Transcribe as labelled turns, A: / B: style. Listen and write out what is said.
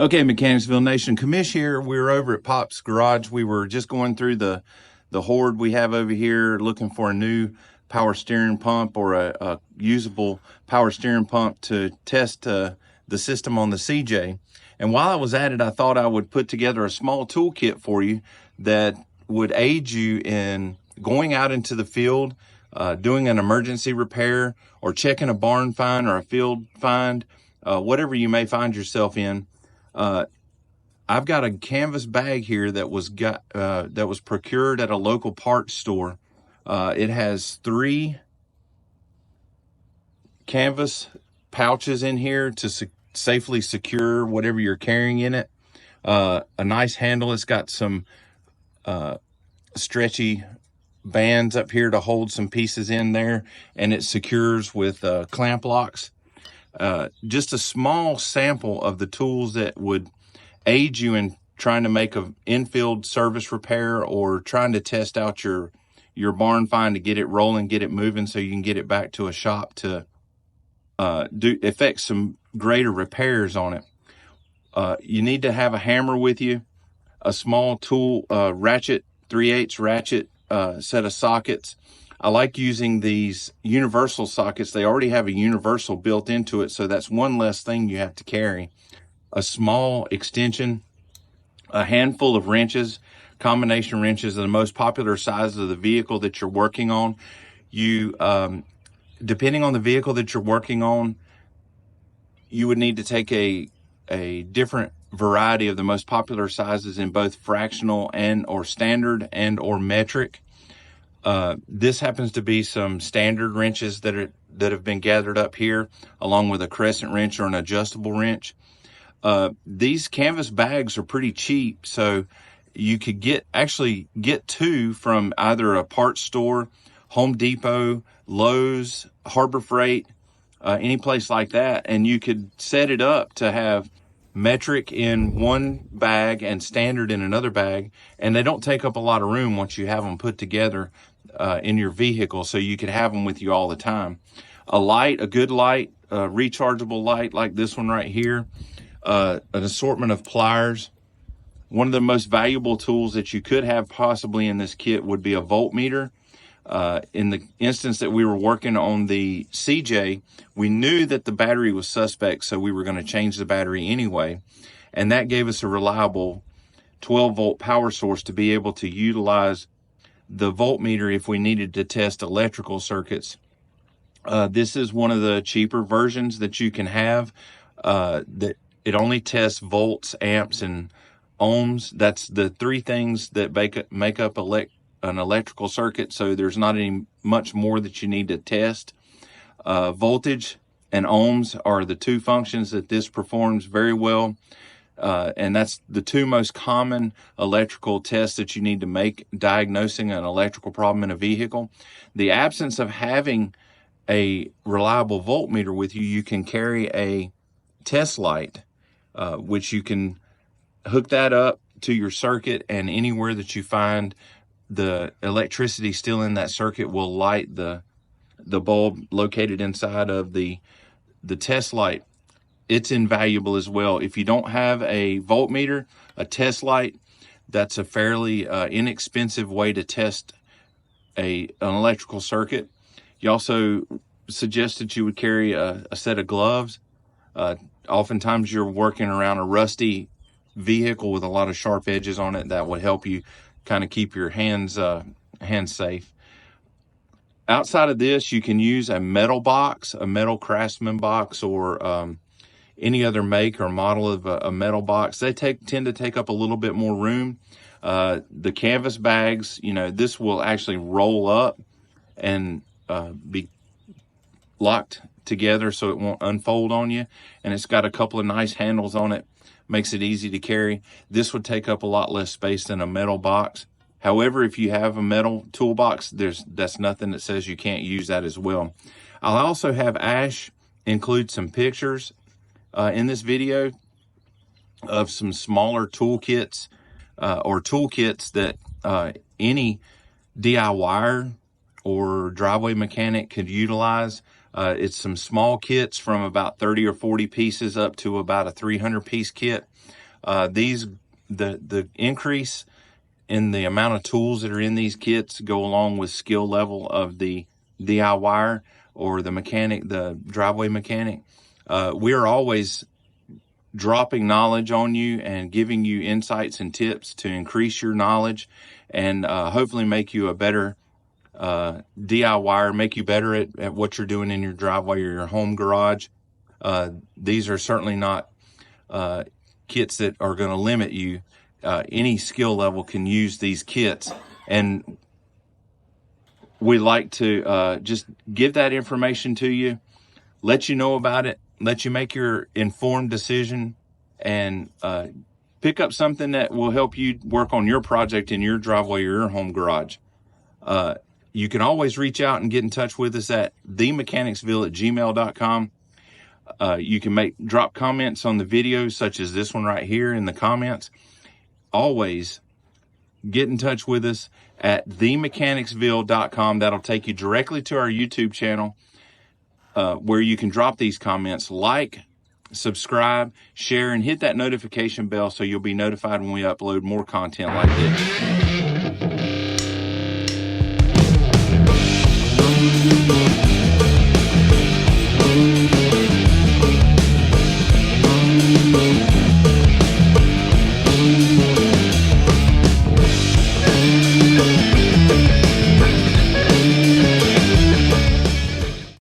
A: Okay, Mechanicsville Nation, Commish here. We're over at Pop's Garage. We were just going through the hoard we have over here, looking for a new power steering pump or a usable power steering pump to test the system on the CJ. And while I was at it, I thought I would put together a small toolkit for you that would aid you in going out into the field, doing an emergency repair, or checking a barn find or a field find, whatever you may find yourself in. I've got a canvas bag here that was procured at a local parts store. It has 3 canvas pouches in here to safely secure whatever you're carrying in it. A nice handle. It's got some stretchy bands up here to hold some pieces in there, and it secures with clamp locks. Just a small sample of the tools that would aid you in trying to make an infield service repair or trying to test out your barn find to get it rolling, get it moving so you can get it back to a shop to effect some greater repairs on it. You need to have a hammer with you, a small tool ratchet, 3/8 ratchet, set of sockets. I like using these universal sockets. They already have a universal built into it, so that's one less thing you have to carry. A small extension, a handful of wrenches. Combination wrenches are the most popular size of the vehicle that you're working on. You, depending on the vehicle that you're working on, you would need to take a different variety of the most popular sizes in both fractional or standard or metric. This happens to be some standard wrenches that have been gathered up here, along with a crescent wrench or an adjustable wrench. These canvas bags are pretty cheap, so you could actually get 2 from either a parts store, Home Depot, Lowe's, Harbor Freight, any place like that, and you could set it up to have metric in one bag and standard in another bag, and they don't take up a lot of room once you have them put together in your vehicle, so you could have them with you all the time. A good light, rechargeable light like this one right here, an assortment of pliers. One of the most valuable tools that you could have possibly in this kit would be a voltmeter. In the instance that we were working on the CJ, we knew that the battery was suspect, so we were going to change the battery anyway. And that gave us a reliable 12-volt power source to be able to utilize the voltmeter if we needed to test electrical circuits. This is one of the cheaper versions that you can have. That it only tests volts, amps, and ohms. That's the 3 things that make up an electrical circuit, so there's not any much more that you need to test. Voltage and ohms are the 2 functions that this performs very well, and that's the 2 most common electrical tests that you need to make diagnosing an electrical problem in a vehicle. The absence of having a reliable voltmeter with you, you can carry a test light, which you can hook that up to your circuit, and anywhere that you find the electricity still in that circuit will light the bulb located inside of the test light. It's invaluable as well. If you don't have a voltmeter, a test light, that's a fairly inexpensive way to test an electrical circuit. You also suggest that you would carry a set of gloves. Oftentimes you're working around a rusty vehicle with a lot of sharp edges on it. That would help you kind of keep your hands safe. Outside of this, you can use a metal box, a metal Craftsman box, or any other make or model of a metal box. They tend to take up a little bit more room. The canvas bags, this will actually roll up and be locked together so it won't unfold on you, and it's got a couple of nice handles on it. Makes it easy to carry. This would take up a lot less space than a metal box. However, if you have a metal toolbox, that's nothing that says you can't use that as well. I'll also have Ash include some pictures in this video of some smaller toolkits or toolkits that any DIYer or driveway mechanic could utilize. It's some small kits from about 30 or 40 pieces up to about a 300 piece kit. The increase in the amount of tools that are in these kits go along with skill level of the DIYer or the mechanic, the driveway mechanic. We are always dropping knowledge on you and giving you insights and tips to increase your knowledge and hopefully make you a better DIYer, make you better at what you're doing in your driveway or your home garage. These are certainly not kits that are going to limit you. Any skill level can use these kits, and we like to just give that information to you, let you know about it, let you make your informed decision, and pick up something that will help you work on your project in your driveway or your home garage. You can always reach out and get in touch with us at theMechanicsville@gmail.com. You can drop comments on the videos such as this one right here in the comments. Always get in touch with us at theMechanicsville.com. That'll take you directly to our YouTube channel where you can drop these comments, like, subscribe, share, and hit that notification bell so you'll be notified when we upload more content like this.